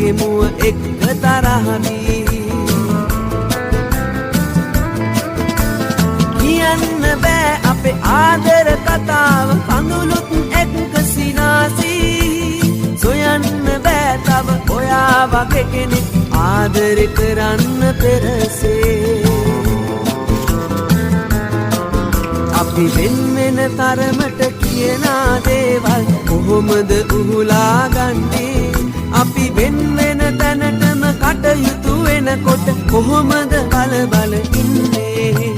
ගෙමුව එක්ක තරහවී කියන්න බෑ අපේ ආදර කතාව කඳුළුත් එක්ක සිනාසී සොයන්න බෑ තව ඔයා වගේ කෙනෙක් ආදරේ කරන්න පෙරසේ අපි වෙන වෙන තරමට කියනා දේවල් කොහොමද උහුලා ගන්නේ අපි වෙන වෙන තැනටම කටයුතු වෙනකොට කොහොමද බල බල ඉන්නේ